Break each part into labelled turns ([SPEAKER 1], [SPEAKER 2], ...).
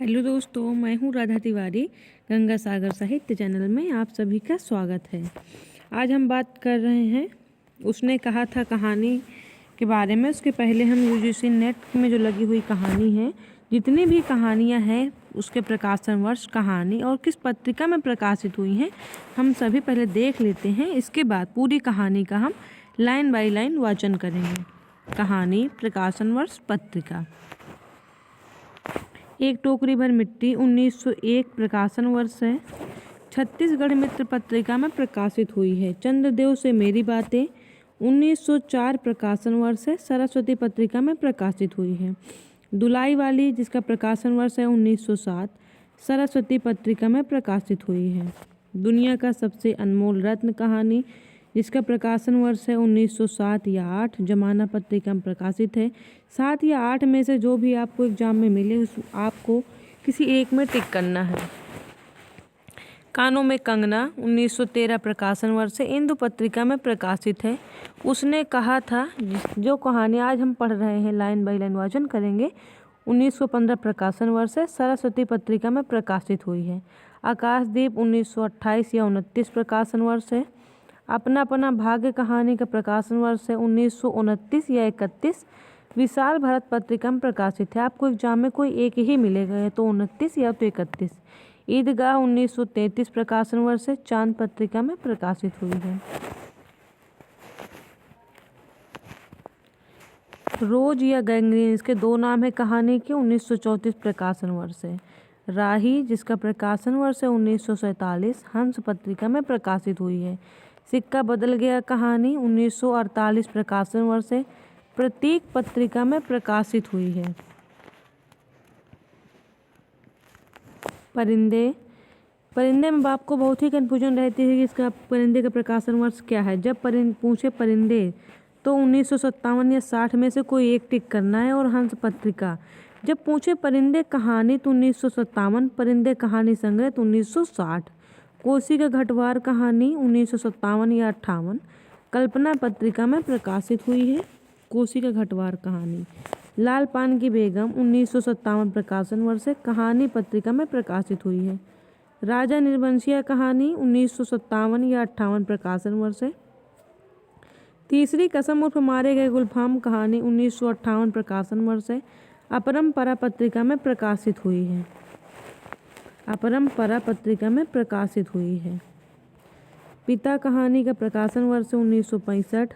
[SPEAKER 1] Hello दोस्तों, मैं हूँ राधा तिवारी। गंगा सागर साहित्य चैनल में आप सभी का स्वागत है। आज हम बात कर रहे हैं उसने कहा था कहानी के बारे में। उसके पहले हम यूजीसी नेट में जो लगी हुई कहानी है, जितनी भी कहानियाँ हैं उसके प्रकाशन वर्ष, कहानी और किस पत्रिका में प्रकाशित हुई हैं, हम सभी पहले देख लेते हैं। इसके बाद पूरी कहानी का हम लाइन बाय लाइन वाचन करेंगे। कहानी, प्रकाशन वर्ष, पत्रिका। एक टोकरी भर मिट्टी 1901 प्रकाशन वर्ष है। छत्तीसगढ़ मित्र पत्रिका में प्रकाशित हुई है। चंद्रदेव से मेरी बातें 1904 प्रकाशन वर्ष है। सरस्वती पत्रिका में प्रकाशित हुई है। दुलाई वाली, जिसका प्रकाशन वर्ष है 1907, सरस्वती पत्रिका में प्रकाशित हुई है। दुनिया का सबसे अनमोल रत्न कहानी, जिसका प्रकाशन वर्ष है 1907 या 8, जमाना पत्रिका में प्रकाशित है। 7 या 8 में से जो भी आपको एग्जाम में मिले उस आपको किसी एक में टिक करना है। कानों में कंगना 1913 प्रकाशन वर्ष से इंदु पत्रिका में प्रकाशित है। उसने कहा था, जो कहानी आज हम पढ़ रहे हैं, लाइन बाय लाइन वाचन करेंगे, 1915 प्रकाशन वर्ष है। सरस्वती पत्रिका में प्रकाशित हुई है। आकाशदीप 1928 या 29 प्रकाशन वर्ष है। अपना अपना भाग्य कहानी का प्रकाशन वर्ष है 1929 या 31। विशाल भारत पत्रिका में प्रकाशित है। आपको एग्जाम में कोई एक ही मिलेगा, या तो 29 या तो 31। ईदगाह 1933 प्रकाशन वर्ष है। चांद पत्रिका में प्रकाशित हुई है। रोज या गैंग्रीन, इसके दो नाम है कहानी के, 1934 प्रकाशन वर्ष है। राही, जिसका प्रकाशन वर्ष है 1947, हंस पत्रिका में प्रकाशित हुई है। सिक्का बदल गया कहानी 1948 प्रकाशन वर्ष है। प्रतीक पत्रिका में प्रकाशित हुई है। परिंदे में आपको बहुत ही कन्फ्यूजन रहती है कि इसका परिंदे का प्रकाशन वर्ष क्या है। जब पूछे परिंदे तो 1957 या 60 में से कोई एक टिक करना है। और हंस पत्रिका, जब पूछे परिंदे कहानी तो 1957, परिंदे कहानी संग्रह तो 1960। कोसी का घटवार कहानी 1957 या 58, कल्पना पत्रिका में प्रकाशित हुई है। कोसी का घटवार कहानी। लाल पान की बेगम 1957 प्रकाशन वर्ष है। कहानी पत्रिका में प्रकाशित हुई है। राजा निर्वंशिया कहानी 1957 या 58 प्रकाशन वर्ष है। तीसरी कसम उर्फ मारे गए गुलफाम कहानी 1958 प्रकाशन वर्ष है। अपरंपरा पत्रिका में प्रकाशित हुई है। अपरंपरा पत्रिका में प्रकाशित हुई है। पिता कहानी का प्रकाशन वर्ष 1965।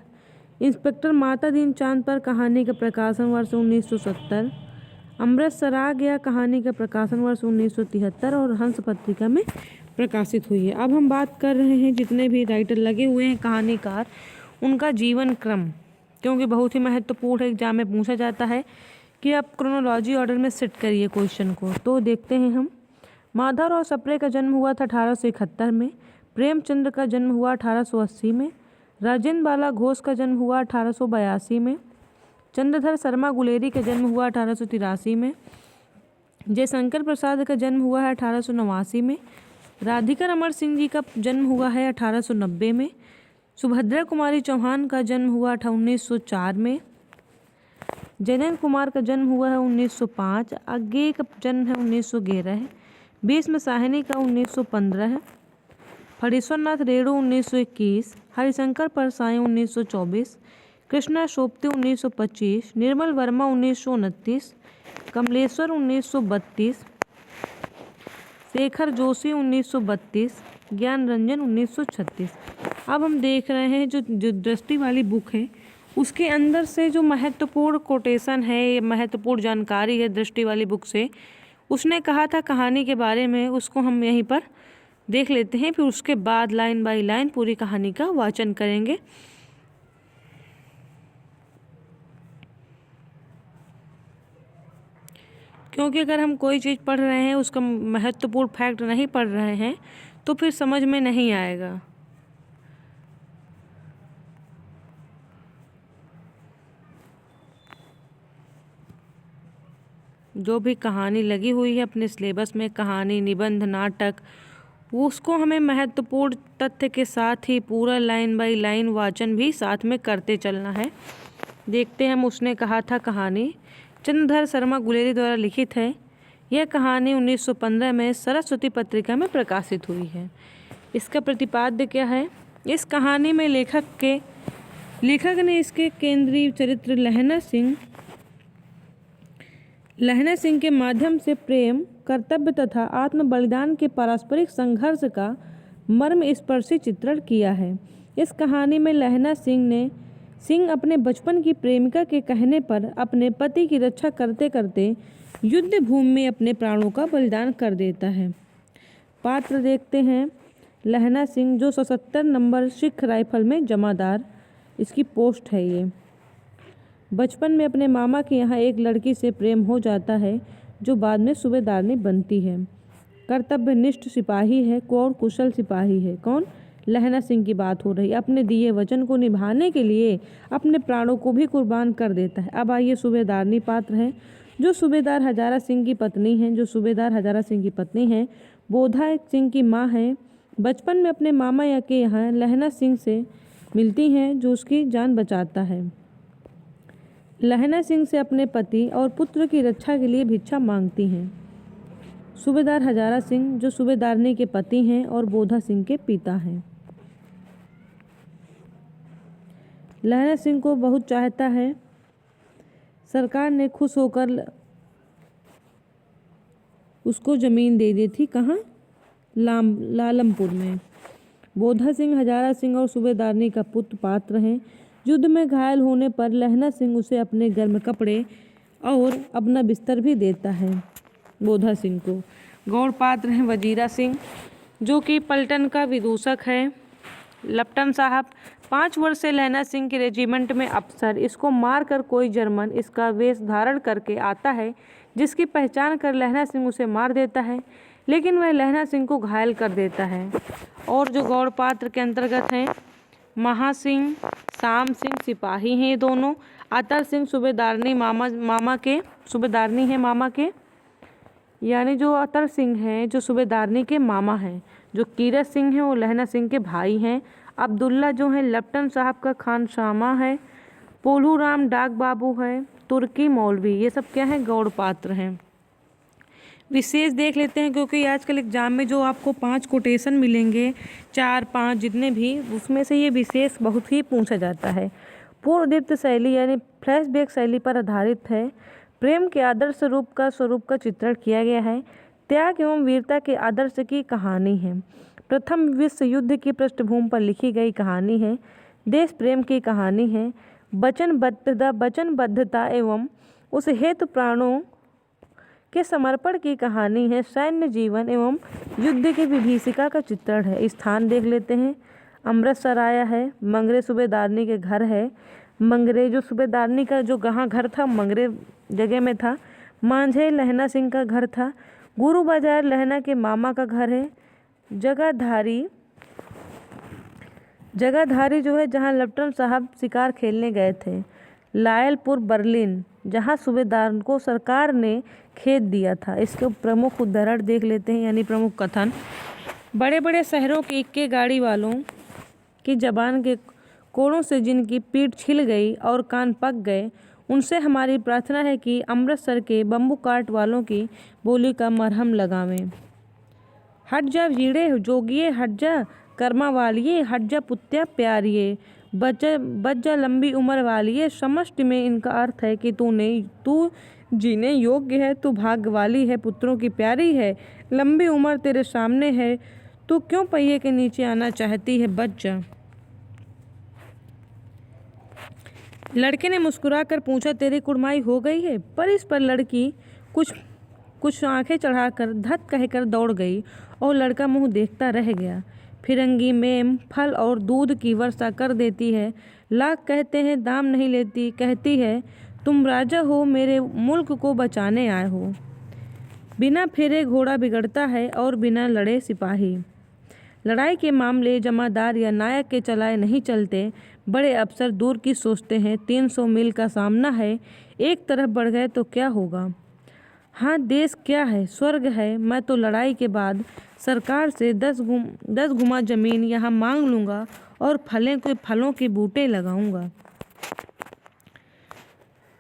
[SPEAKER 1] इंस्पेक्टर माता दीनचांद पर कहानी का प्रकाशन वर्ष 1970। अमृत सरा गया कहानी का प्रकाशन वर्ष 1973 और हंस पत्रिका में प्रकाशित हुई है। अब हम बात कर रहे हैं जितने भी राइटर लगे हुए हैं, कहानीकार, उनका जीवन क्रम, क्योंकि बहुत ही महत्वपूर्ण है। एग्जाम में पूछा जाता है कि आप क्रोनोलॉजी ऑर्डर में सेट करिए क्वेश्चन को। तो देखते हैं हम। माधवराव सप्रे का जन्म हुआ था 1871 में। प्रेमचंद्र का जन्म हुआ 1880 में। राजेंद्र बाला घोष का जन्म हुआ 1882 में। चंद्रधर शर्मा गुलेरी का जन्म हुआ 1883 में। जयशंकर प्रसाद का जन्म हुआ है 1889 में। राधिका रमण सिंह जी का जन्म हुआ है 1890 में। सुभद्रा कुमारी चौहान का जन्म हुआ था 1904 में। जयनंद कुमार का जन्म हुआ है 1905। आगे का जन्म है 1911 है। भीष्म साहनी का 1915 है। फणीश्वरनाथ रेणु 1921। हरिशंकर परसाई 1924। कृष्णा सोपते 1925। निर्मल वर्मा 1929। कमलेश्वर 1932। शेखर जोशी 1932। ज्ञान रंजन 1936। अब हम देख रहे हैं जो दृष्टि वाली बुक है, उसके अंदर से जो महत्वपूर्ण कोटेशन है, महत्वपूर्ण जानकारी है दृष्टि वाली बुक से, उसने कहा था कहानी के बारे में, उसको हम यहीं पर देख लेते हैं। फिर उसके बाद लाइन बाय लाइन पूरी कहानी का वाचन करेंगे। क्योंकि अगर हम कोई चीज़ पढ़ रहे हैं, उसका महत्वपूर्ण फैक्ट नहीं पढ़ रहे हैं, तो फिर समझ में नहीं आएगा। जो भी कहानी लगी हुई है अपने सिलेबस में, कहानी, निबंध, नाटक, उसको हमें महत्वपूर्ण तथ्य के साथ ही पूरा लाइन बाय लाइन वाचन भी साथ में करते चलना है। देखते हैं हम। उसने कहा था कहानी चंद्रधर शर्मा गुलेरी द्वारा लिखित है। यह कहानी 1915 में सरस्वती पत्रिका में प्रकाशित हुई है। इसका प्रतिपाद्य क्या है? इस कहानी में लेखक ने इसके केंद्रीय चरित्र लहना सिंह के माध्यम से प्रेम, कर्तव्य तथा आत्म बलिदान के पारस्परिक संघर्ष का मर्मस्पर्शी चित्रण किया है। इस कहानी में लहना सिंह अपने बचपन की प्रेमिका के कहने पर अपने पति की रक्षा करते करते युद्ध भूमि में अपने प्राणों का बलिदान कर देता है। पात्र देखते हैं। लहना सिंह जो 77 नंबर सिख राइफल में जमादार, इसकी पोस्ट है ये। बचपन में अपने मामा के यहाँ एक लड़की से प्रेम हो जाता है जो बाद में सूबेदारनी बनती है। कर्तव्यनिष्ठ सिपाही है, और कुशल सिपाही है। कौन? लहना सिंह की बात हो रही है। अपने दिए वचन को निभाने के लिए अपने प्राणों को भी कुर्बान कर देता है। अब आइए सूबेदारनी पात्र हैं, जो सूबेदार हजारा सिंह की पत्नी हैं। बोधा सिंह की माँ हैं। बचपन में अपने मामा के यहाँ लहना सिंह से मिलती हैं, जो उसकी जान बचाता है। लहना सिंह से अपने पति और पुत्र की रक्षा के लिए भिक्षा मांगती हैं। सूबेदार हजारा सिंह जो सूबेदारनी के पति हैं और बोधा सिंह के पिता हैं। लहना सिंह को बहुत चाहता है। सरकार ने खुश होकर उसको जमीन दे दी थी। कहाँ? लालमपुर में। बोधा सिंह हजारा सिंह और सूबेदारनी का पुत्र पात्र हैं। युद्ध में घायल होने पर लहना सिंह उसे अपने गर्म कपड़े और अपना बिस्तर भी देता है बोधा सिंह को। गौड़ पात्र हैं वजीरा सिंह, जो कि पलटन का विदूषक है। लेफ्टिनेंट साहब 5 वर्ष से लहना सिंह के रेजिमेंट में अफसर। इसको मारकर कोई जर्मन इसका वेश धारण करके आता है, जिसकी पहचान कर लहना सिंह उसे मार देता है, लेकिन वह लहना सिंह को घायल कर देता है। और जो गौड़ पात्र के अंतर्गत हैं महासिंह, शाम सिंह सिपाही हैं ये दोनों। अतर सिंह सूबेदारनी सूबेदारनी है मामा के, यानी जो अतर सिंह हैं जो सूबेदारनी के मामा हैं। जो कीरत सिंह हैं वो लहना सिंह के भाई हैं। अब्दुल्ला जो है लेफ्टिनेंट साहब का खानसामा है। पोलू राम डाक बाबू है। तुर्की मौलवी, ये सब क्या है? गौड़ पात्र हैं। विशेष देख लेते हैं, क्योंकि आजकल एग्जाम में जो आपको 5 कोटेशन मिलेंगे, 4-5 जितने भी, उसमें से ये विशेष बहुत ही पूछा जाता है। पूर्व दीप्त शैली यानी फ्लैशबैक शैली पर आधारित है। प्रेम के आदर्श स्वरूप का चित्रण किया गया है। त्याग एवं वीरता के आदर्श की कहानी है। प्रथम विश्व युद्ध की पृष्ठभूमि पर लिखी गई कहानी है। देश प्रेम की कहानी है। वचनबद्धता एवं उस हेतु प्राणों के समर्पण की कहानी है। सैन्य जीवन एवं युद्ध की विभीषिका का चित्रण है। स्थान देख लेते हैं। अमृतसर आया है। मंगरे सूबेदारनी के घर है। मंगरे जो सूबेदारनी का जो कहाँ घर था, मंगरे जगह में था। मांझे लहना सिंह का घर था। गुरु बाजार लहना के मामा का घर है। जगाधारी जो है जहाँ लेफ्टिनेंट साहब शिकार खेलने गए थे। लायलपुर बर्लिन, जहाँ सूबेदार को सरकार ने खेत दिया था। इसके प्रमुख उदाहरण देख लेते हैं, यानी प्रमुख कथन। बड़े बड़े शहरों के इक्के गाड़ी वालों की जबान के कोड़ों से जिनकी पीठ छिल गई और कान पक गए, उनसे हमारी प्रार्थना है कि अमृतसर के बम्बू काट वालों की बोली का मरहम लगावें। हट जा वीड़े जोगिए, हट जा कर्मा वालिए, हट जा पुत्या प्यारिए, बच जा लंबी उम्र वालिए। समष्टि में इनका अर्थ है कि तू जीने योग्य है, तू भाग्य वाली है, पुत्रों की प्यारी है, लंबी उम्र तेरे सामने है, तू क्यों पहिए के नीचे आना चाहती है, बच जा। लड़के ने मुस्कुराकर पूछा, तेरी कुड़माई हो गई है? पर इस पर लड़की कुछ आंखें चढ़ाकर धत कहकर दौड़ गई और लड़का मुंह देखता रह गया। फिरंगी मेम फल और दूध की वर्षा कर देती है। लाख कहते हैं दाम नहीं लेती। कहती है तुम राजा हो, मेरे मुल्क को बचाने आए हो। बिना फेरे घोड़ा बिगड़ता है और बिना लड़े सिपाही। लड़ाई के मामले जमादार या नायक के चलाए नहीं चलते। बड़े अफसर दूर की सोचते हैं। 300 मील का सामना है, एक तरफ बढ़ गए तो क्या होगा। हाँ, देश क्या है, स्वर्ग है। मैं तो लड़ाई के बाद सरकार से 10 गुमा जमीन यहाँ मांग लूँगा और फलों के बूटे लगाऊंगा।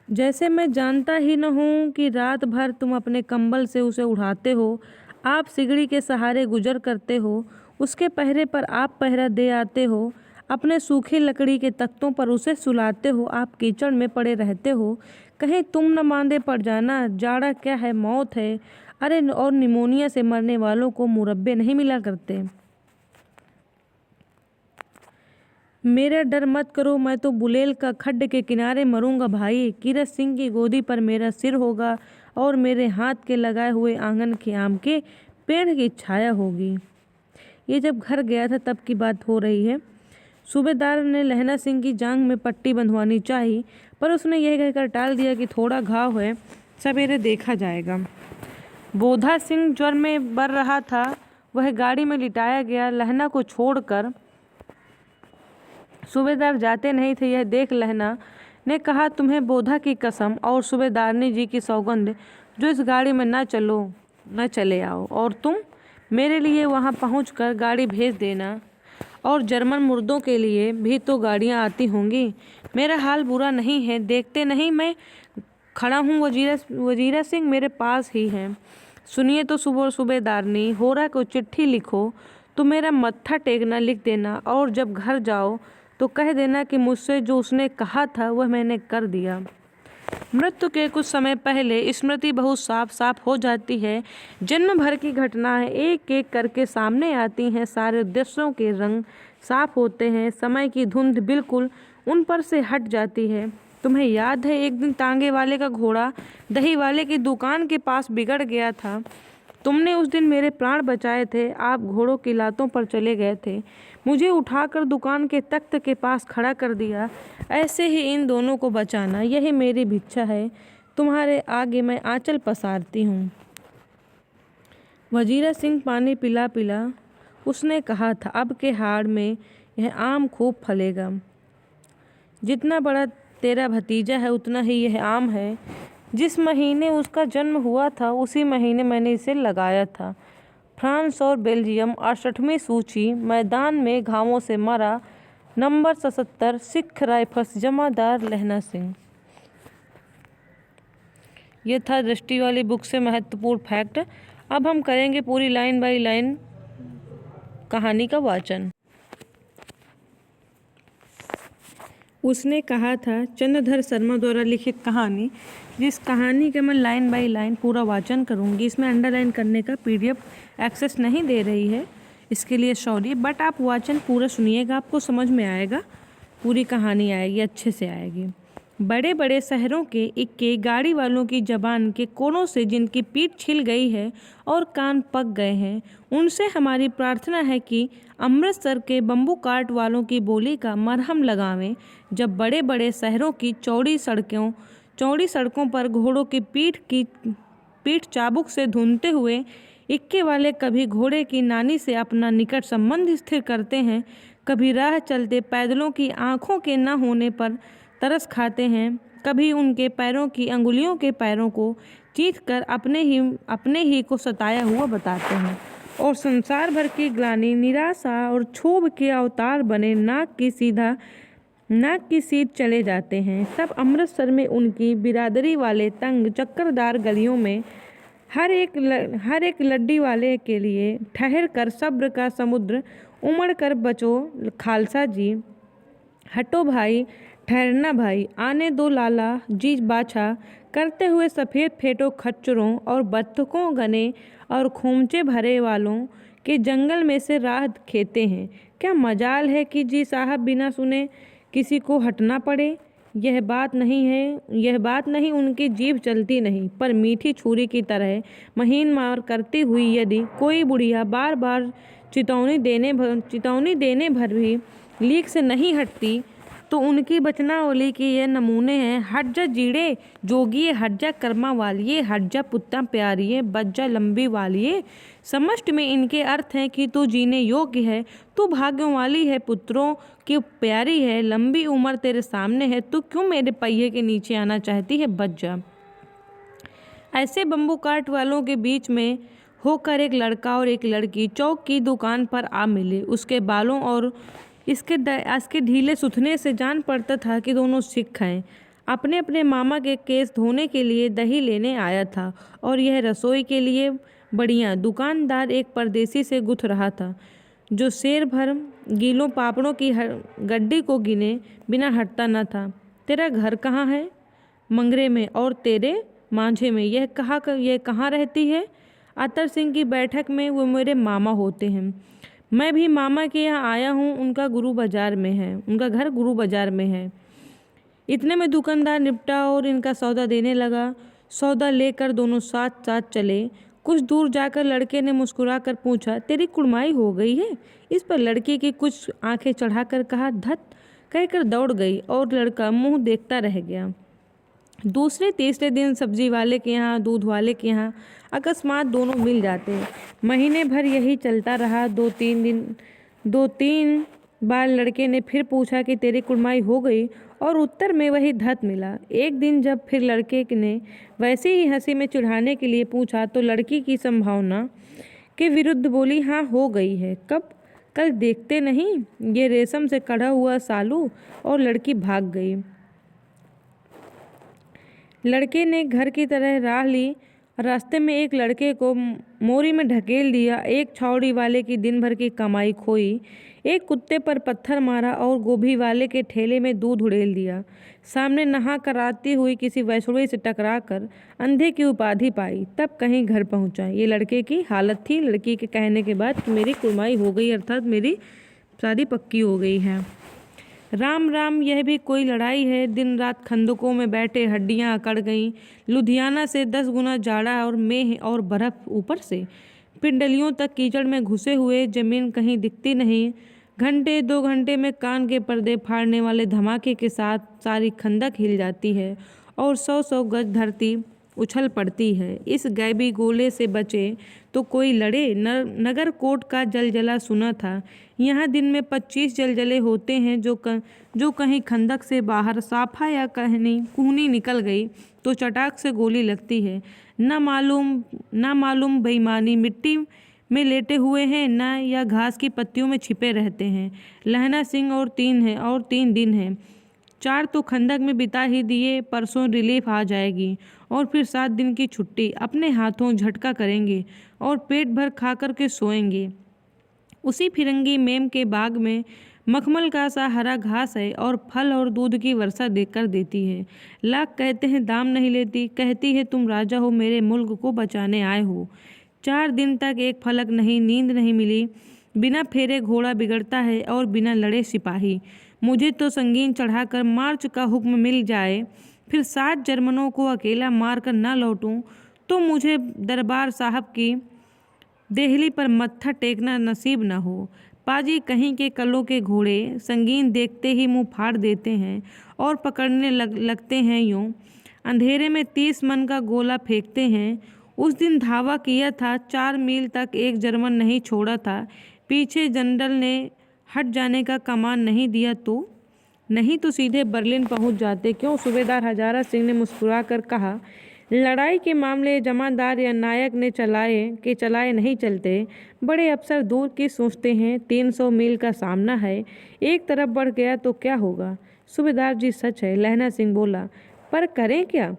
[SPEAKER 1] जैसे मैं जानता ही न हूँ कि रात भर तुम अपने कंबल से उसे उड़ाते हो, आप सिगड़ी के सहारे गुजर करते हो, उसके पहरे पर आप पहरा दे आते हो, अपने सूखी लकड़ी के तख्तों पर उसे सुलाते हो, आप कीचड़ में पड़े रहते हो, कहीं तुम न मांदे पड़ जाना। जाड़ा क्या है, मौत है। अरे और निमोनिया से मरने वालों को मुरब्बे नहीं मिला करते। मेरा डर मत करो, मैं तो बुलेल का खड्ड के किनारे मरूंगा भाई। कीरत सिंह की गोदी पर मेरा सिर होगा और मेरे हाथ के लगाए हुए आंगन के आम के पेड़ की छाया होगी। ये जब घर गया था तब की बात हो रही है। सूबेदार ने लहना सिंह की जांघ में पट्टी बंधवानी चाही, पर उसने यह कहकर टाल दिया कि थोड़ा घाव है, सवेरे देखा जाएगा। बोधा सिंह ज्वर में बर रहा था, वह गाड़ी में लिटाया गया। लहना को छोड़कर सूबेदार जाते नहीं थे, यह देख लहना ने कहा, तुम्हें बोधा की कसम और सूबेदारनी जी की सौगंध, जो इस गाड़ी में न चले आओ। और तुम मेरे लिए वहां पहुंचकर गाड़ी भेज देना, और जर्मन मुर्दों के लिए भी तो गाड़ियां आती होंगी। मेरा हाल बुरा नहीं है, देखते नहीं मैं खड़ा हूँ, वजीरा सिंह मेरे पास ही हैं। सुनिए तो सूबेदारनी, होरा को चिट्ठी लिखो तो मेरा मत्था टेकना लिख देना, और जब घर जाओ तो कह देना कि मुझसे जो उसने कहा था वह मैंने कर दिया। मृत्यु के कुछ समय पहले स्मृति बहुत साफ साफ हो जाती है। जन्म भर की घटनाएं एक एक करके सामने आती हैं, सारे दृश्यों के रंग साफ होते हैं, समय की धुंध बिल्कुल उन पर से हट जाती है। तुम्हें याद है एक दिन तांगे वाले का घोड़ा दही वाले की दुकान के पास बिगड़ गया था। तुमने उस दिन मेरे प्राण बचाए थे। आप घोड़ों की लातों पर चले गए थे, मुझे उठाकर दुकान के तख्त के पास खड़ा कर दिया। ऐसे ही इन दोनों को बचाना, यही मेरी भिक्षा है। तुम्हारे आगे मैं आंचल पसारती हूँ। वजीरा सिंह पानी पिला पिला उसने कहा था, अब के हाड़ में यह आम खूब फलेगा। जितना बड़ा तेरा भतीजा है उतना ही यह आम है। जिस महीने उसका जन्म हुआ था उसी महीने मैंने इसे लगाया था। फ्रांस और बेल्जियम 68वीं सूची, मैदान में घावों से मरा, नंबर 77, सिख राइफल्स, जमादार लहना सिंह। यह था दृष्टि वाली बुक से महत्वपूर्ण फैक्ट। अब हम करेंगे पूरी लाइन बाय लाइन कहानी का वाचन। उसने कहा था चंद्रधर शर्मा द्वारा लिखित कहानी, जिस कहानी का मैं लाइन बाय लाइन पूरा वाचन करूंगी। इसमें अंडरलाइन करने का PDF एक्सेस नहीं दे रही है, इसके लिए सॉरी, बट आप वाचन पूरा सुनिएगा, आपको समझ में आएगा, पूरी कहानी आएगी, अच्छे से आएगी। बड़े बड़े शहरों के इक्के गाड़ी वालों की जबान के कोनों से जिनकी पीठ छिल गई है और कान पक गए हैं, उनसे हमारी प्रार्थना है कि अमृतसर के बम्बू काट वालों की बोली का मरहम लगावें। जब बड़े बड़े शहरों की चौड़ी सड़कों पर घोड़ों की पीठ चाबुक से धुनते हुए इक्के वाले कभी घोड़े की नानी से अपना निकट संबंध स्थिर करते हैं, कभी राह चलते पैदलों की आँखों के न होने पर तरस खाते हैं, कभी उनके पैरों की अंगुलियों के पैरों को चीथ कर अपने ही को सताया हुआ बताते हैं, और संसार भर की ग्लानि, निराशा और क्षोभ के अवतार बने नाक की सीध चले जाते हैं। तब अमृतसर में उनकी बिरादरी वाले तंग चक्करदार गलियों में हर एक लड्डी वाले के लिए ठहर कर सब्र का समुद्र उमड़ कर बचो खालसा जी, हटो भाई, ठहरना भाई, आने दो लाला जी बाछा, करते हुए सफ़ेद फेटो खच्चरों और बत्तखों घने और खूमचे भरे वालों के जंगल में से राह खेते हैं। क्या मजाल है कि जी साहब बिना सुने किसी को हटना पड़े। यह बात नहीं, उनकी जीभ चलती नहीं, पर मीठी छुरी की तरह महीन मार करती हुई यदि कोई बुढ़िया बार बार चितौनी देने भर भी लीक से नहीं हटती, तो उनकी बचनावली के ये नमूने हैं। हट जा जीड़े जोगिए, हट जा कर्मा वालिए, हट जा पुत्ता प्यारिए, बच जा लंबी वालिए। समष्टि में इनके अर्थ हैं कि तू जीने योग्य है, तू भाग्यों वाली है, पुत्रों की प्यारी है, लंबी उम्र तेरे सामने है, तू क्यों मेरे पहिए के नीचे आना चाहती है, बच जा। ऐसे बम्बू काट वालों के बीच में होकर एक लड़का और एक लड़की चौक की दुकान पर आ मिले। उसके बालों और इसके ढीले सुथने से जान पड़ता था कि दोनों सिख हैं। अपने अपने मामा के केस धोने के लिए दही लेने आया था और यह रसोई के लिए बढ़िया। दुकानदार एक परदेसी से गुथ रहा था जो शेर भर गीलों पापड़ों की गड्डी को गिने बिना हटता न था। तेरा घर कहाँ है? मंगरे में। और तेरे? मांझे में। यह कहाँ रहती है? अतर सिंह की बैठक में। वो मेरे मामा होते हैं। मैं भी मामा के यहाँ आया हूँ। उनका घर गुरु बाजार में है। इतने में दुकानदार निपटा और इनका सौदा देने लगा। सौदा लेकर दोनों साथ साथ चले। कुछ दूर जाकर लड़के ने मुस्कुरा कर पूछा, तेरी कुड़माई हो गई है? इस पर लड़के की कुछ आंखें चढ़ाकर कहा, धत, कहकर दौड़ गई और लड़का मुंह देखता रह गया। दूसरे तीसरे दिन सब्जी वाले के यहाँ, दूध वाले के यहाँ अकस्मात दोनों मिल जाते। महीने भर यही चलता रहा। दो तीन बार लड़के ने फिर पूछा कि तेरी कुड़माई हो गई, और उत्तर में वही धत मिला। एक दिन जब फिर लड़के ने वैसे ही हंसी में चिढ़ाने के लिए पूछा तो लड़की की संभावना के विरुद्ध बोली, हाँ हो गई है। कब? कल देखते नहीं, ये रेशम से कढ़ा हुआ सालू। और लड़की भाग गई। लड़के ने घर की तरह राह ली। रास्ते में एक लड़के को मोरी में ढकेल दिया। एक छावड़ी वाले की दिन भर की कमाई खोई। एक कुत्ते पर पत्थर मारा और गोभी वाले के ठेले में दूध उड़ेल दिया। सामने नहा कर आती हुई किसी वैष्णवी से टकरा कर अंधे की उपाधि पाई। तब कहीं घर पहुंचा। ये लड़के की हालत थी। लड़की के कहने के बाद कि मेरी कुड़माई हो गई, अर्थात मेरी शादी पक्की हो गई है। राम राम, यह भी कोई लड़ाई है? दिन रात खंदकों में बैठे हड्डियां अकड़ गईं। लुधियाना से 10 गुना जाड़ा और मेह और बर्फ, ऊपर से पिंडलियों तक कीचड़ में घुसे हुए। जमीन कहीं दिखती नहीं। घंटे 2 घंटे में कान के पर्दे फाड़ने वाले धमाके के साथ सारी खंदक हिल जाती है और 100-100 गज धरती उछल पड़ती है। इस गैबी गोले से बचे तो कोई लड़े। नगर कोट का जलजला सुना था। यहाँ दिन में 25 जलजले होते हैं। जो कहीं खंदक से बाहर साफा या कूहनी निकल गई तो चटाक से गोली लगती है। ना मालूम बेईमानी मिट्टी में लेटे हुए हैं ना या घास की पत्तियों में छिपे रहते हैं। लहना सिंह और 3 दिन हैं। 4 तो खंदक में बिता ही दिए। परसों रिलीफ आ जाएगी और फिर 7 दिन की छुट्टी। अपने हाथों झटका करेंगे और पेट भर खा कर के सोएंगे। उसी फिरंगी मेम के बाग में मखमल का सा हरा घास है और फल और दूध की वर्षा देकर देती है। लाख कहते हैं दाम नहीं लेती। कहती है तुम राजा हो, मेरे मुल्क को बचाने आए हो। 4 दिन तक एक फलक नहीं, नींद नहीं मिली। बिना फेरे घोड़ा बिगड़ता है और बिना लड़े सिपाही। मुझे तो संगीन चढ़ाकर मार्च का हुक्म मिल जाए, फिर 7 जर्मनों को अकेला मार कर ना लौटूं तो मुझे दरबार साहब की देहली पर मत्था टेकना नसीब न हो। पाजी कहीं के कलों के घोड़े संगीन देखते ही मुंह फाड़ देते हैं और पकड़ने लगते हैं। यूं अंधेरे में 30 मन का गोला फेंकते हैं। उस दिन धावा किया था। 4 मील तक एक जर्मन नहीं छोड़ा था। पीछे जनरल ने हट जाने का कमान नहीं दिया तो सीधे बर्लिन पहुंच जाते। क्यों? सूबेदार हजारा सिंह ने मुस्कुरा कर कहा, लड़ाई के मामले जमादार या नायक ने चलाए नहीं चलते। बड़े अफसर दूर की सोचते हैं। 300 मील का सामना है। एक तरफ बढ़ गया तो क्या होगा? सूबेदार जी सच है, लहना सिंह बोला, पर करें क्या?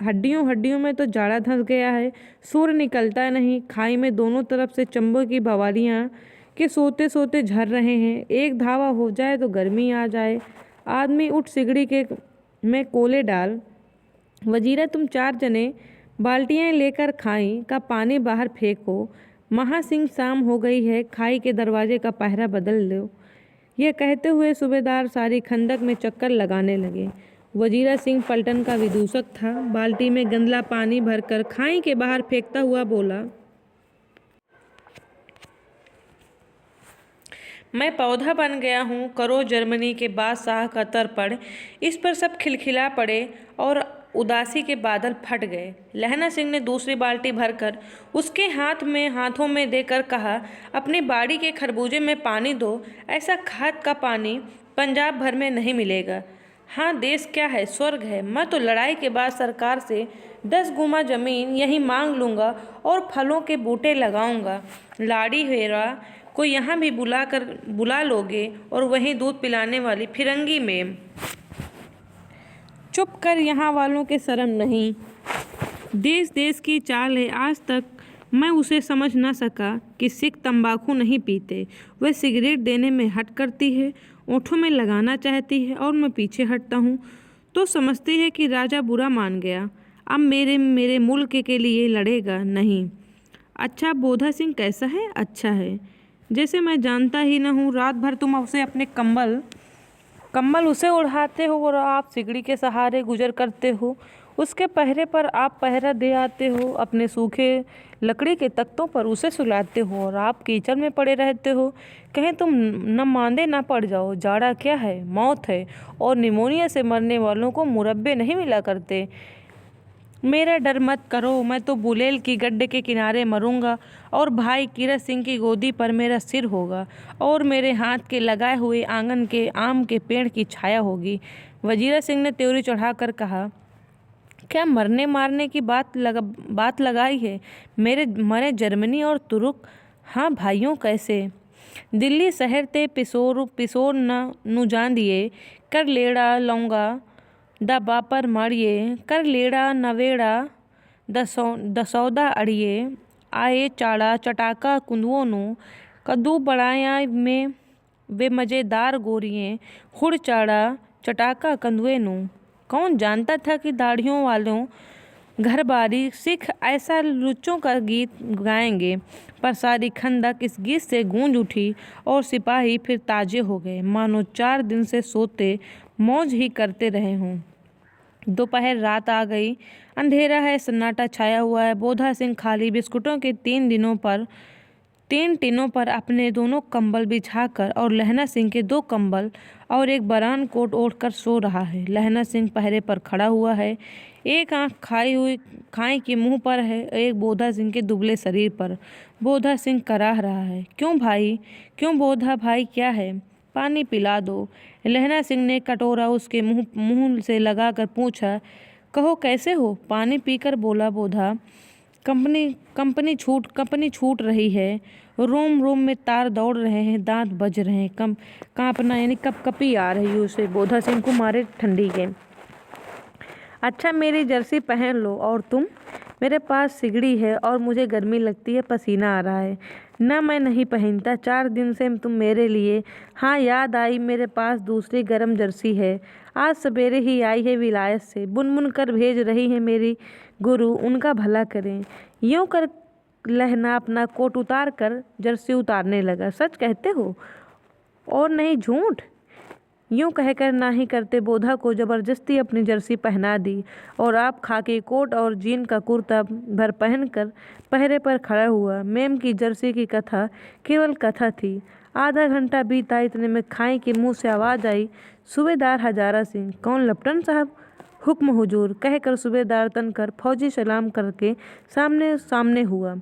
[SPEAKER 1] हड्डियों में तो जाड़ा धंस गया है। सूर्य निकलता नहीं। खाई में दोनों तरफ से चंबो की बवालियाँ के सोते सोते झर रहे हैं। एक धावा हो जाए तो गर्मी आ जाए। आदमी उठ सिगड़ी में कोले डाल। वजीरा तुम 4 जने बाल्टियाँ लेकर खाई का पानी बाहर फेंको। महासिंह शाम हो गई है। खाई के दरवाजे का पहरा बदल दो। यह कहते हुए सूबेदार सारी खंदक में चक्कर लगाने लगे। वजीरा सिंह पलटन का विदूषक था। बाल्टी में गंदला पानी भरकर खाई के बाहर फेंकता हुआ बोला, मैं पौधा बन गया हूँ। करो जर्मनी के बादशाह का तर्पण। इस पर सब खिलखिला पड़े और उदासी के बादल फट गए। लहना सिंह ने दूसरी बाल्टी भरकर उसके हाथों में देकर कहा, अपनी बाड़ी के खरबूजे में पानी दो। ऐसा खाद का पानी पंजाब भर में नहीं मिलेगा। हाँ, देश क्या है, स्वर्ग है। मैं तो लड़ाई के बाद सरकार से 10 गुमा जमीन यहीं मांग लूँगा और फलों के बूटे लगाऊँगा। लाड़ी हेरा को यहाँ भी बुला लोगे और वहीं दूध पिलाने वाली फिरंगी में चुप कर, यहाँ वालों के शर्म नहीं। देश देश की चाल है, आज तक मैं उसे समझ ना सका कि सिख तंबाकू नहीं पीते। वह सिगरेट देने में हट करती है, ओंठों में लगाना चाहती है और मैं पीछे हटता हूँ तो समझती है कि राजा बुरा मान गया, अब मेरे मेरे मुल्क के लिए लड़ेगा नहीं। अच्छा, बोधा सिंह कैसा है? अच्छा है, जैसे मैं जानता ही न हूँ। रात भर तुम उसे अपने कंबल उसे उड़ाते हो और आप सिगड़ी के सहारे गुजर करते हो। उसके पहरे पर आप पहरा दे आते हो, अपने सूखे लकड़ी के तख्तों पर उसे सुलाते हो और आप कीचड़ में पड़े रहते हो। कहीं तुम न मांदे ना पड़ जाओ। जाड़ा क्या है, मौत है, और निमोनिया से मरने वालों को मुरब्बे नहीं मिला करते। मेरा डर मत करो, मैं तो बुलेल की गड्ढे के किनारे मरूंगा और भाई कीरत सिंह की गोदी पर मेरा सिर होगा और मेरे हाथ के लगाए हुए आंगन के आम के पेड़ की छाया होगी। वजीरा सिंह ने त्योरी चढ़ाकर कहा, क्या मरने मारने की बात लगाई है? मेरे मरे जर्मनी और तुर्क। हाँ भाइयों, कैसे? दिल्ली शहर ते पिसोर नु जान दिए, कर लेड़ा लौंगा द बापर मारिए, कर लेड़ा नवेड़ा दसौदा अड़िए, आए चाड़ा चटाका कुंदुओं नु, कद्दू बढ़ाया में वे मज़ेदार गोरियाँ, हुड़ चाड़ा चटाका कंदुए नु। कौन जानता था कि दाढ़ियों वालों घरबारी सिख ऐसा लुच्चों का गीत गाएंगे। पर सारी खंदक इस गीत से गूंज उठी और सिपाही फिर ताजे हो गए, मानो 4 दिन से सोते मौज ही करते रहे हों। दोपहर रात आ गई, अंधेरा है, सन्नाटा छाया हुआ है। बोधा सिंह खाली बिस्कुटों के 3 टिनों पर अपने दोनों कंबल बिछाकर और लहना सिंह के 2 कंबल और एक बरान कोट ओढ़कर सो रहा है। लहना सिंह पहरे पर खड़ा हुआ है, एक आंख खाई के मुंह पर है, एक बोधा सिंह के दुबले शरीर पर। बोधा सिंह कराह रहा है, क्यों भाई? क्यों बोधा भाई, क्या है? पानी पिला दो। लहना सिंह ने कटोरा उसके मुंह से लगाकर पूछा। कहो कैसे हो? पानी पीकर बोला बोधा। कंपनी छूट रही है, रोम रोम में तार दौड़ रहे हैं, दांत बज रहे हैं, कांपना यानी कपकपी आ रही है उसे। बोधा सिंह को मारे ठंडी के। अच्छा, मेरी जर्सी पहन लो। और तुम? मेरे पास सिगड़ी है और मुझे गर्मी लगती है, पसीना आ रहा है। ना, मैं नहीं पहनता, 4 दिन से तुम मेरे लिए। हाँ, याद आई, मेरे पास दूसरी गर्म जर्सी है, आज सवेरे ही आई है विलायत से, बुन कर भेज रही है मेरी गुरु, उनका भला करें। यूं कर लहना अपना कोट उतार कर जर्सी उतारने लगा। सच कहते हो और नहीं झूठ? यूं कहकर ना ही करते बोधा को जबरदस्ती अपनी जर्सी पहना दी और आप खाकी कोट और जीन का कुर्ता भर पहनकर पहरे पर खड़ा हुआ। मेम की जर्सी की कथा केवल कथा थी। आधा घंटा बीता, इतने में खाई के मुंह से आवाज़ आई, सूबेदार हजारा सिंह। कौन? लप्टन साहब। हुक्म हुजूर, कहकर सूबेदार तनकर फौजी सलाम करके सामने हुआ।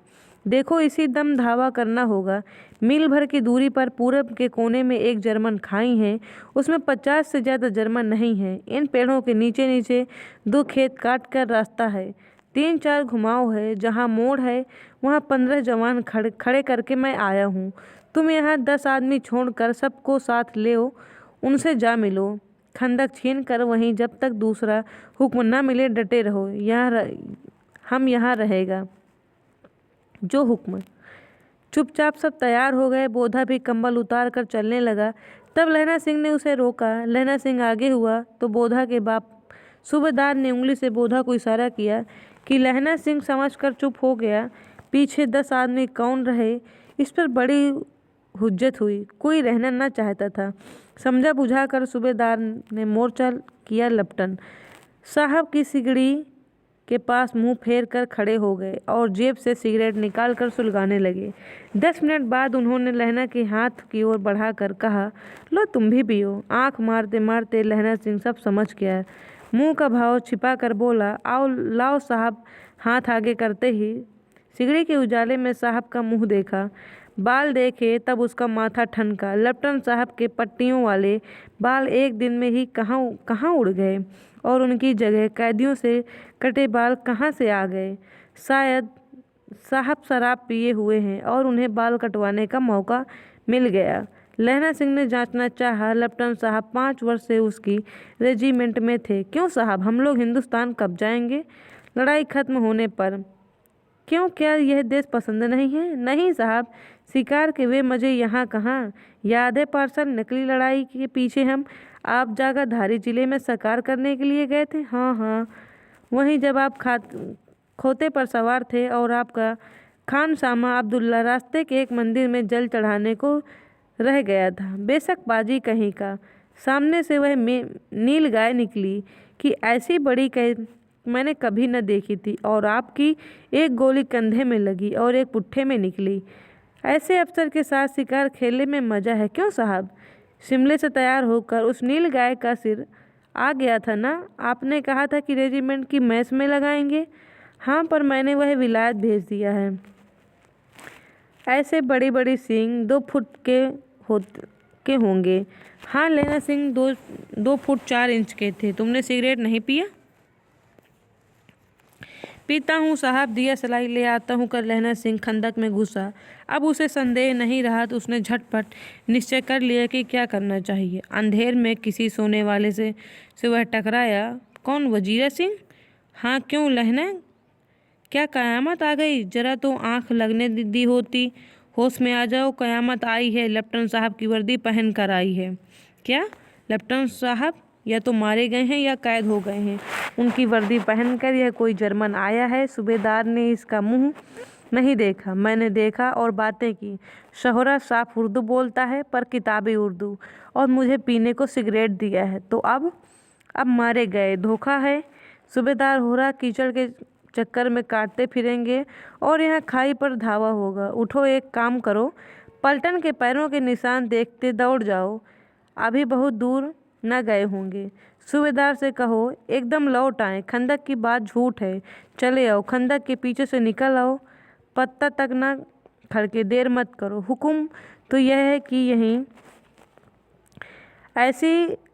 [SPEAKER 1] देखो, इसी दम धावा करना होगा। मील भर की दूरी पर पूरब के कोने में एक जर्मन खाई है, उसमें 50 से ज़्यादा जर्मन नहीं है। इन पेड़ों के नीचे नीचे 2 खेत काट कर रास्ता है, 3-4 घुमाव है, जहाँ मोड़ है वहाँ 15 जवान खड़े करके मैं आया हूँ। तुम यहाँ 10 आदमी छोड़कर सबको साथ ले, उनसे जा मिलो। खंदक छीन कर वहीं जब तक दूसरा हुक्म न मिले डटे रहो। हम यहाँ रहेगा, जो हुक्म। चुपचाप सब तैयार हो गए। बोधा भी कंबल उतार कर चलने लगा। तब लहना सिंह ने उसे रोका। लहना सिंह आगे हुआ तो बोधा के बाप सूबेदार ने उंगली से बोधा को इशारा किया कि लहना सिंह समझकर चुप हो गया। पीछे 10 आदमी कौन रहे, इस पर बड़ी हुज्जत हुई। कोई रहना न चाहता था। समझा बुझा कर सूबेदार ने मोर्चा किया। लप्टन साहब की सिगड़ी के पास मुंह फेर कर खड़े हो गए और जेब से सिगरेट निकाल कर सुलगाने लगे। 10 मिनट बाद उन्होंने लहना के हाथ की ओर बढ़ाकर कहा, लो तुम भी पियो। आंख मारते मारते लहना सिंह सब समझ गया। मुंह का भाव छिपा कर बोला, आओ लाओ साहब। हाथ आगे करते ही सिगड़ी के उजाले में साहब का मुंह देखा, बाल देखे, तब उसका माथा ठनका। लप्टन साहब के पट्टियों वाले बाल एक दिन में ही कहाँ उड़ गए और उनकी जगह कैदियों से कटे बाल कहाँ से आ गए। शायद साहब शराब पिए हुए हैं और उन्हें बाल कटवाने का मौका मिल गया। लहना सिंह ने जांचना चाहा। लेफ्टिनेंट साहब 5 वर्ष से उसकी रेजिमेंट में थे। क्यों साहब, हम लोग हिंदुस्तान कब जाएंगे लड़ाई खत्म होने पर? क्यों, क्या यह देश पसंद नहीं है? नहीं साहब, शिकार के वे मज़े यहाँ कहाँ। याद है पार्सल, नकली लड़ाई के पीछे हम आप जागाधारी जिले में शिकार करने के लिए गए थे? हाँ हाँ, वहीं जब आप खोते पर सवार थे और आपका खानसामा अब्दुल्ला रास्ते के एक मंदिर में जल चढ़ाने को रह गया था। बेशक बाजी कहीं का। सामने से वह नील गाय निकली कि ऐसी बड़ी मैंने कभी न देखी थी, और आपकी एक गोली कंधे में लगी और एक पुट्ठे में निकली। ऐसे अफसर के साथ शिकार खेलने में मज़ा है। क्यों साहब, शिमले से तैयार होकर उस नील गाय का सिर आ गया था ना? आपने कहा था कि रेजिमेंट की मैस में लगाएंगे। हाँ, पर मैंने वह विलायत भेज दिया है। ऐसे बड़ी बड़ी सींग 2 फुट के होंगे। हाँ, लहना सिंह 2 फुट 4 इंच के थे। तुमने सिगरेट नहीं पिया? पीता हूँ साहब, दिया सलाई ले आता हूँ कर लहना सिंह खंदक में घुसा। अब उसे संदेह नहीं रहा तो उसने झटपट निश्चय कर लिया कि क्या करना चाहिए। अंधेर में किसी सोने वाले से वह टकराया। कौन, वजीरा सिंह? हाँ, क्यों लहना, क्या कयामत आ गई? जरा तो आंख लगने दी होती। होश में आ जाओ, कयामत आई है। लेफ्टिनेंट साहब की वर्दी पहन कर आई है। क्या लेफ्टिनेंट साहब या तो मारे गए हैं या कैद हो गए हैं। उनकी वर्दी पहनकर यह कोई जर्मन आया है? सूबेदार ने इसका मुंह नहीं देखा, मैंने देखा और बातें की। शोहरा साफ उर्दू बोलता है, पर किताबी उर्दू, और मुझे पीने को सिगरेट दिया है। तो अब मारे गए, धोखा है। सूबेदार होरा कीचड़ के चक्कर में काटते फिरेंगे और यहाँ खाई पर धावा होगा। उठो, एक काम करो, पलटन के पैरों के निशान देखते दौड़ जाओ। अभी बहुत दूर न गए होंगे। सूबेदार से कहो एकदम लौट आए। खंदक की बात झूठ है। चले आओ, खंदक के पीछे से निकल आओ। पत्ता तक न खड़के, देर मत करो। हुक्म तो यह है कि यहीं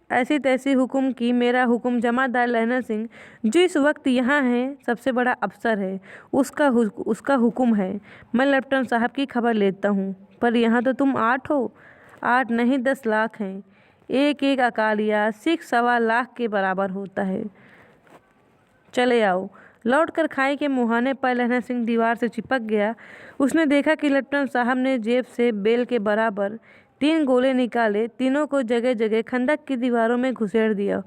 [SPEAKER 1] ऐसी तैसी हुक्म की। मेरा हुक्म जमादार लहना सिंह जो इस वक्त यहाँ है, सबसे बड़ा अफसर है, उसका हुक्म है। मैं लेफ्टिनेंट साहब की खबर लेता हूँ। पर यहाँ तो तुम 8 हो। 8 नहीं 10 लाख हैं। एक एक अकालिया सिख 1.25 लाख के बराबर होता है। चले आओ। लौटकर खाई के मुहाने पर लहना सिंह दीवार से चिपक गया। उसने देखा कि लेफ्टिनेंट साहब ने जेब से बेल के बराबर 3 गोले निकाले। तीनों को जगह जगह खंदक की दीवारों में घुसेड़ दिया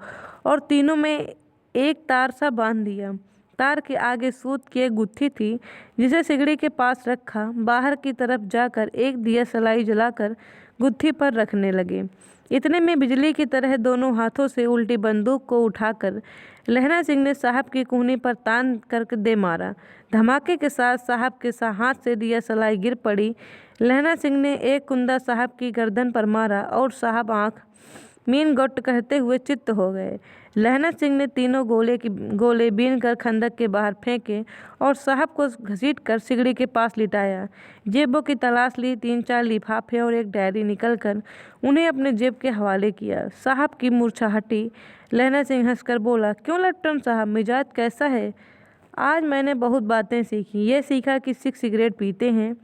[SPEAKER 1] और तीनों में एक तार सा बांध दिया। तार के आगे सूत की एक गुत्थी थी जिसे सिगड़ी के पास रखा। बाहर की तरफ जाकर एक दिया सलाई जलाकर गुत्थी पर रखने लगे। इतने में बिजली की तरह दोनों हाथों से उल्टी बंदूक को उठाकर लहना सिंह ने साहब की कूहनी पर तान कर दे मारा। धमाके के साथ साहब के हाथ से दिया सलाई गिर पड़ी। लहना सिंह ने एक कुंदा साहब की गर्दन पर मारा और साहब आंख मीन गोट कहते हुए चित्त हो गए। लहना सिंह ने तीनों गोले बीन कर खंदक के बाहर फेंके और साहब को घसीट कर सिगड़ी के पास लिटाया। जेबों की तलाश ली। 3-4 लिफाफे और एक डायरी निकलकर उन्हें अपने जेब के हवाले किया। साहब की मूर्छा हटी। लहना सिंह हंसकर बोला, क्यों लेफ्टिनेंट साहब, मिजाज कैसा है? आज मैंने बहुत बातें सीखी। ये सीखा कि सिख सिगरेट पीते हैं।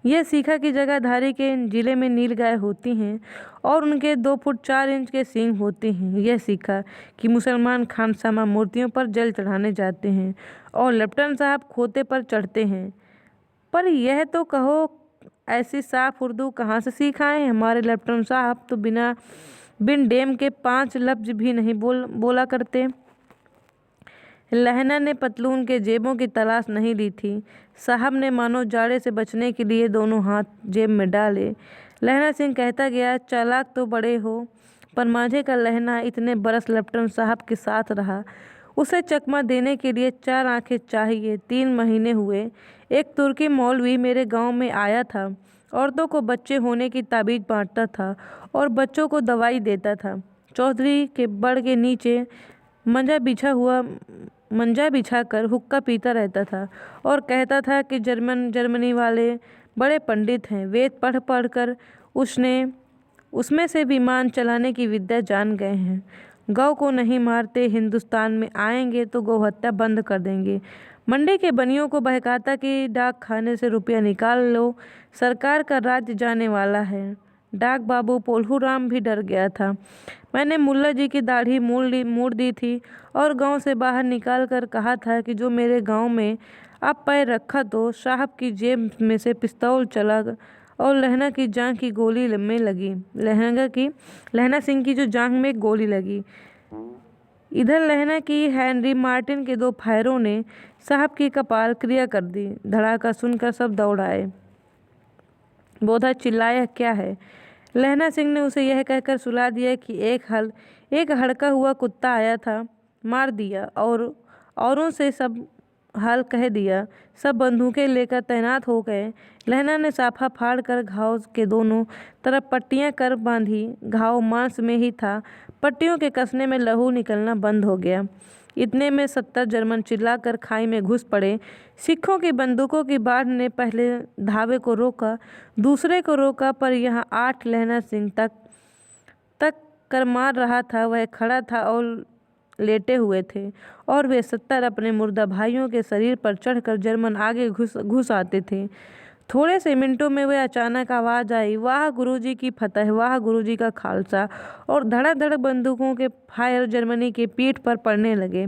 [SPEAKER 1] यह सीखा कि जगाधारी के जिले में नील गाय होती हैं और उनके 2 फुट 4 इंच के सींग होते हैं। यह सीखा कि मुसलमान खानसामा मूर्तियों पर जल चढ़ाने जाते हैं और लेफ्टिनेंट साहब खोते पर चढ़ते हैं। पर यह तो कहो, ऐसी साफ उर्दू कहाँ से सीखाएं? हमारे लेफ्टिनेंट साहब तो बिन डेम के 5 लफ्ज भी नहीं बोला करते। लहना ने पतलून के जेबों की तलाश नहीं ली थी। साहब ने मानो जाड़े से बचने के लिए दोनों हाथ जेब में डाले। लहना सिंह कहता गया, चालाक तो बड़े हो, पर माझे का लहना इतने बरस लेफ्टिनेंट साहब के साथ रहा। उसे चकमा देने के लिए 4 आंखें चाहिए। 3 महीने हुए। एक तुर्की मौलवी मेरे गांव में आया था। औरतों को बच्चे होने की ताबीज बांटता था और बच्चों को दवाई देता था। चौधरी के बड़ के नीचे मंजा बिछाकर हुक्का पीता रहता था और कहता था कि जर्मनी वाले बड़े पंडित हैं। वेद पढ़ पढ़ कर उसमें से विमान चलाने की विद्या जान गए हैं। गौ को नहीं मारते, हिंदुस्तान में आएंगे तो गौ हत्या बंद कर देंगे। मंडी के बनियों को बहकाता कि डाक खाने से रुपया निकाल लो, सरकार का राज्य जाने वाला है। डाक बाबू पोल्हूराम भी डर गया था। मैंने मुल्ला जी की दाढ़ी मोड़ दी थी और गांव से बाहर निकाल कर कहा था कि जो मेरे गांव में आप पैर रखा तो साहब की जेब में से पिस्तौल चला और लहना की जांघ की गोली में लगी। लहना सिंह की जो जांघ में एक गोली लगी। इधर लहना की हेनरी मार्टिन के 2 फायरों ने साहब की कपाल क्रिया कर दी। धड़ाका सुनकर सब दौड़ आए। बोधा चिल्लाया, क्या है? लहना सिंह ने उसे यह कहकर सुला दिया कि एक हड़का हुआ कुत्ता आया था, मार दिया और औरों से सब हाल कह दिया। सब बंदूकें लेकर तैनात हो गए। लहना ने साफा फाड़ कर घाव के दोनों तरफ पट्टियां कर बांधी। घाव मांस में ही था। पट्टियों के कसने में लहू निकलना बंद हो गया। इतने में 70 जर्मन चिल्लाकर खाई में घुस पड़े। सिखों की बंदूकों की बाढ़ ने पहले धावे को रोका, दूसरे को रोका, पर यहाँ 8 लहना सिंह तक कर मार रहा था। वह खड़ा था और लेटे हुए थे और वे 70 अपने मुर्दा भाइयों के शरीर पर चढ़कर जर्मन आगे घुस आते थे। थोड़े से मिनटों में वे अचानक आवाज़ आई, वाह गुरुजी की फतह, वाह गुरुजी का खालसा, और धड़ाधड़ बंदूकों के फायर जर्मनी के पीठ पर पड़ने लगे।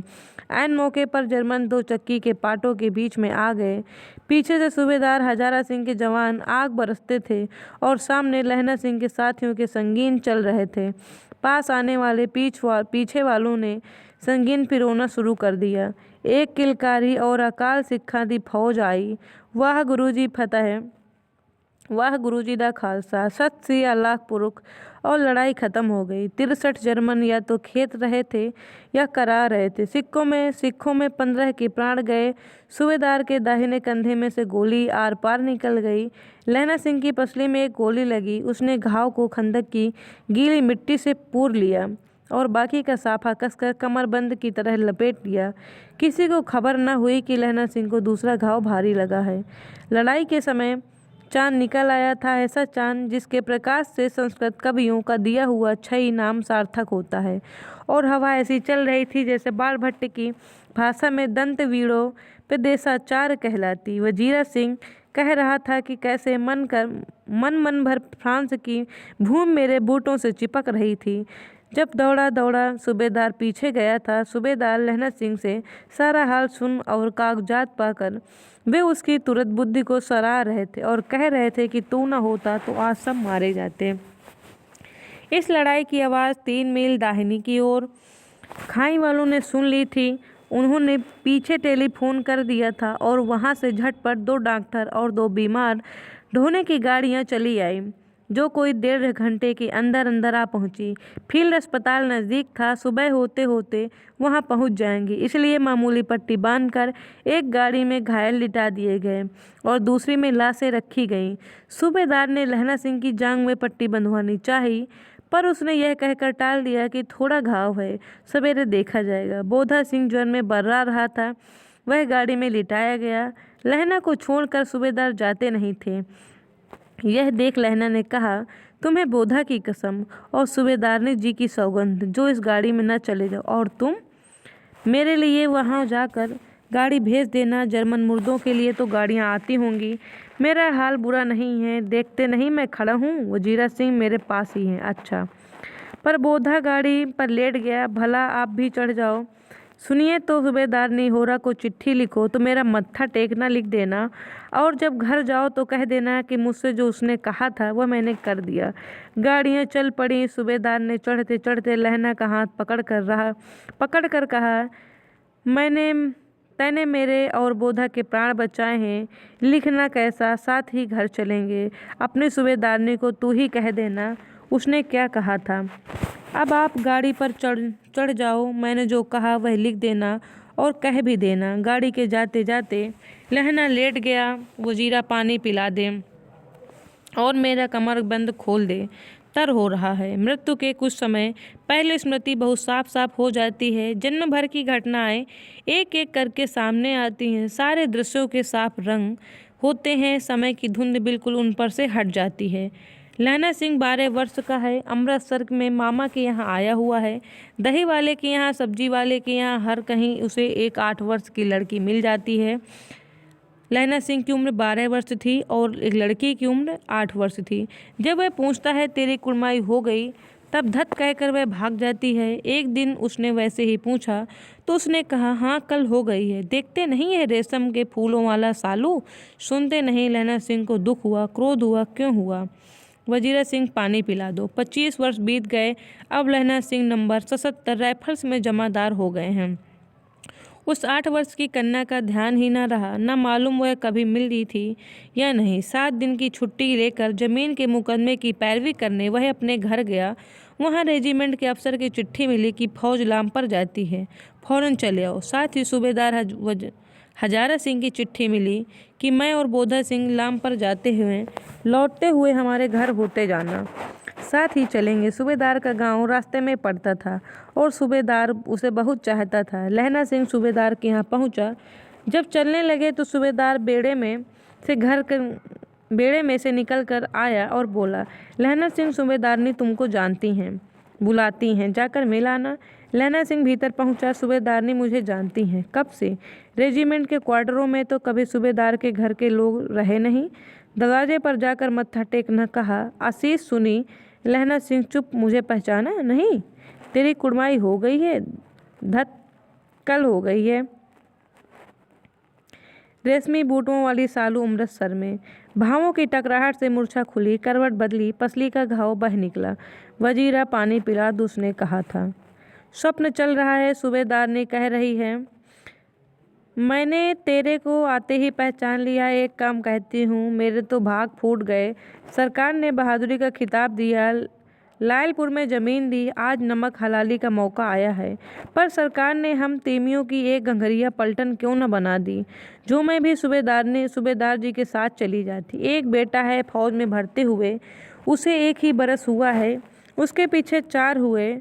[SPEAKER 1] ऐन मौके पर जर्मन 2 चक्की के पाटों के बीच में आ गए। पीछे से सूबेदार हजारा सिंह के जवान आग बरसते थे और सामने लहना सिंह के साथियों के संगीन चल रहे थे। पास आने वाले पीछे वालों ने संगीन पिरोना शुरू कर दिया। एक किलकारी और अकाल सिक्खा दी फौज आई। वाह गुरुजी फतह, वाह गुरुजी दा खालसा, सत श्री अल्लाह पुरुख, और लड़ाई खत्म हो गई। 63 जर्मन या तो खेत रहे थे या करा रहे थे। सिखों में 15 के प्राण गए। सूबेदार के दाहिने कंधे में से गोली आर पार निकल गई। लहना सिंह की पसली में एक गोली लगी। उसने घाव को खंदक की गीली मिट्टी से पूर लिया और बाकी का साफा कसकर कमरबंद की तरह लपेट लिया। किसी को खबर न हुई कि लहना सिंह को दूसरा घाव भारी लगा है। लड़ाई के समय चांद निकल आया था, ऐसा चांद जिसके प्रकाश से संस्कृत कवियों का दिया हुआ छई नाम सार्थक होता है, और हवा ऐसी चल रही थी जैसे बाल भट्ट की भाषा में दंत वीड़ों पे देशाचार कहलाती। वजीरा सिंह कह रहा था कि कैसे मन भर फ्रांस की भूमि मेरे बूटों से चिपक रही थी। जब दौड़ा सूबेदार पीछे गया था। सूबेदार लहना सिंह से सारा हाल सुन और कागजात पाकर वे उसकी तुरंत बुद्धि को सराह रहे थे और कह रहे थे कि तू न होता तो आज सब मारे जाते। इस लड़ाई की आवाज़ 3 मील दाहिनी की ओर खाई वालों ने सुन ली थी। उन्होंने पीछे टेलीफोन कर दिया था और वहां से झटपट 2 डॉक्टर और 2 बीमार ढोने की गाड़ियां चली आई, जो कोई 1.5 घंटे के अंदर आ पहुंची। फील्ड अस्पताल नज़दीक था। सुबह होते होते वहां पहुंच जाएंगे, इसलिए मामूली पट्टी बांधकर एक गाड़ी में घायल लिटा दिए गए और दूसरी में लाशें रखी गईं। सूबेदार ने लहना सिंह की जांघ में पट्टी बंधवानी चाही, पर उसने यह कहकर टाल दिया कि थोड़ा घाव है, सवेरे देखा जाएगा। बोधा सिंह ज्वर में बर्रा रहा था। वह गाड़ी में लिटाया गया। लहना को छोड़कर सूबेदार जाते नहीं थे। यह देख लहना ने कहा, तुम्हें बोधा की कसम और सूबेदार ने जी की सौगंध, जो इस गाड़ी में न चले जाओ। और तुम मेरे लिए वहां जाकर गाड़ी भेज देना। जर्मन मुर्दों के लिए तो गाड़ियां आती होंगी। मेरा हाल बुरा नहीं है, देखते नहीं मैं खड़ा हूँ। वजीरा सिंह मेरे पास ही हैं। अच्छा, पर बोधा गाड़ी पर लेट गया। भला आप भी चढ़ जाओ। सुनिए तो, सूबेदार ने होरा को चिट्ठी लिखो तो मेरा मत्था टेकना लिख देना, और जब घर जाओ तो कह देना कि मुझसे जो उसने कहा था वह मैंने कर दिया। गाड़ियाँ चल पड़ी। सूबेदार ने चढ़ते चढ़ते लहना का हाथ पकड़ कर कहा, तैने मेरे और बोधा के प्राण बचाए हैं। लिखना कैसा, साथ ही घर चलेंगे। अपने सूबेदारनी को तू ही कह देना उसने क्या कहा था। अब आप गाड़ी पर चढ़ जाओ। मैंने जो कहा वह लिख देना और कह भी देना। गाड़ी के जाते जाते लहना लेट गया। वजीरा पानी पिला दे और मेरा कमरबंद खोल दे। तर हो रहा है। मृत्यु के कुछ समय पहले स्मृति बहुत साफ हो जाती है। जन्म भर की घटनाएं एक एक करके सामने आती हैं। सारे दृश्यों के साफ रंग होते हैं। समय की धुंध बिल्कुल उन पर से हट जाती है। लहना सिंह 12 वर्ष का है। अमृतसर में मामा के यहाँ आया हुआ है। दही वाले के यहाँ, सब्जी वाले के यहाँ, हर कहीं उसे एक 8 वर्ष की लड़की मिल जाती है। लहना सिंह की उम्र 12 वर्ष थी और एक लड़की की उम्र 8 वर्ष थी। जब वह पूछता है तेरी कुड़माई हो गई, तब धत कहकर वह भाग जाती है। एक दिन उसने वैसे ही पूछा तो उसने कहा हाँ कल हो गई है। देखते नहीं है रेशम के फूलों वाला सालू? सुनते नहीं। लहना सिंह को दुख हुआ, क्रोध हुआ। क्यों हुआ? वजीरा सिंह पानी पिला दो। 25 वर्ष बीत गए। अब लहना सिंह नंबर 77 राइफल्स में जमादार हो गए हैं। उस 8 वर्ष की कन्या का ध्यान ही न रहा, न मालूम वह कभी मिल रही थी या नहीं। 7 दिन की छुट्टी लेकर जमीन के मुकदमे की पैरवी करने वह अपने घर गया। वहाँ रेजिमेंट के अफसर की चिट्ठी मिली कि फौज लाम पर जाती है, फौरन चले आओ। साथ ही सूबेदार हजारा सिंह की चिट्ठी मिली कि मैं और बोधा सिंह लाम पर जाते हुए लौटते हुए हमारे घर होते जाना, साथ ही चलेंगे। सूबेदार का गांव रास्ते में पड़ता था और सूबेदार उसे बहुत चाहता था। लहना सिंह सूबेदार के यहाँ पहुँचा। जब चलने लगे तो सूबेदार बेड़े में से निकल कर आया और बोला, लहना सिंह सूबेदारनी तुमको जानती हैं, बुलाती हैं, जाकर मिलाना। लहना सिंह भीतर पहुंचा। सूबेदारनी मुझे जानती हैं। कब से? रेजिमेंट के क्वार्टरों में तो कभी सूबेदार के घर के लोग रहे नहीं। दरवाजे पर जाकर मत्था टेकना कहा। आशीष सुनी। लहना सिंह चुप। मुझे पहचाना नहीं? तेरी कुड़माई हो गई है? धत कल हो गई है। रेशमी बूटों वाली सालू अमृतसर में। भावों की टकराहट से मूर्छा खुली, करवट बदली, पसली का घाव बह निकला। वजीरा पानी पिला दो, उसने कहा था। स्वप्न चल रहा है, सूबेदार ने कह रही है। मैंने तेरे को आते ही पहचान लिया। एक काम कहती हूँ, मेरे तो भाग फूट गए। सरकार ने बहादुरी का खिताब दिया, लायलपुर में ज़मीन दी। आज नमक हलाली का मौका आया है, पर सरकार ने हम तीमियों की एक घंघरिया पलटन क्यों न बना दी, जो मैं भी सूबेदार जी के साथ चली जाती। एक बेटा है फौज में भर्ती हुए, उसे 1 ही बरस हुआ है। उसके पीछे 4 हुए,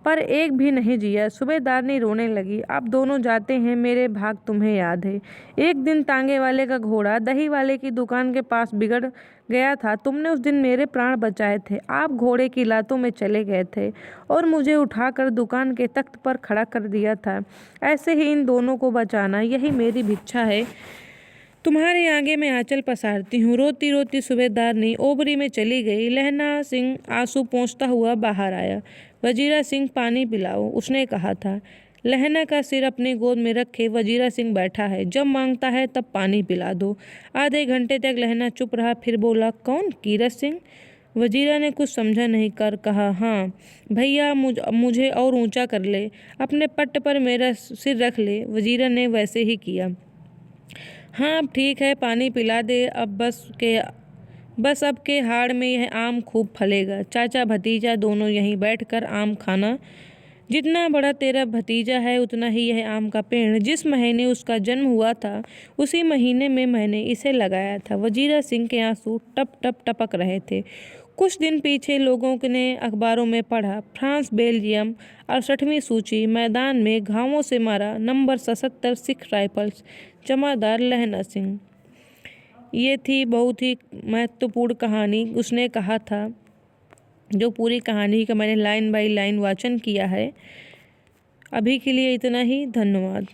[SPEAKER 1] पर एक भी नहीं जिया। सूबेदारनी रोने लगी। अब दोनों जाते हैं, मेरे भाग तुम्हें याद है। एक दिन तांगे वाले का घोड़ा दही वाले की दुकान के पास बिगड़ गया था। तुमने उस दिन मेरे प्राण बचाए थे। आप घोड़े की लातों में चले गए थे और मुझे उठाकर दुकान के तख्त पर खड़ा कर दिया था। ऐसे ही इन दोनों को बचाना, यही मेरी भिक्षा है। तुम्हारे आगे मैं आंचल पसारती हूँ। रोती रोती सूबेदारनी ओबरी में चली गई। लहना सिंह आंसू पोंछता हुआ बाहर आया। वजीरा सिंह पानी पिलाओ, उसने कहा था। लहना का सिर अपनी गोद में रखे वजीरा सिंह बैठा है। जब मांगता है तब पानी पिला दो। आधे घंटे तक लहना चुप रहा, फिर बोला, कौन? कीरत सिंह? वजीरा ने कुछ समझा नहीं कर कहा, हाँ भैया, मुझे और ऊंचा कर ले, अपने पट्ट पर मेरा सिर रख ले। वजीरा ने वैसे ही किया। हाँ अब ठीक है, पानी पिला दे। अब बस अब के हाड़ में यह आम खूब फलेगा। चाचा भतीजा दोनों यहीं बैठकर आम खाना। जितना बड़ा तेरा भतीजा है उतना ही यह आम का पेड़। जिस महीने उसका जन्म हुआ था उसी महीने में मैंने इसे लगाया था। वजीरा सिंह के आंसू टप टप टपक रहे थे। कुछ दिन पीछे लोगों ने अखबारों में पढ़ा, फ्रांस बेल्जियम 68वीं सूची, मैदान में घावों से मारा, नंबर 77 सिख राइफल्स, जमादार लहना सिंह। ये थी बहुत ही महत्वपूर्ण कहानी, उसने कहा था। जो पूरी कहानी का मैंने लाइन बाय लाइन वाचन किया है। अभी के लिए इतना ही। धन्यवाद।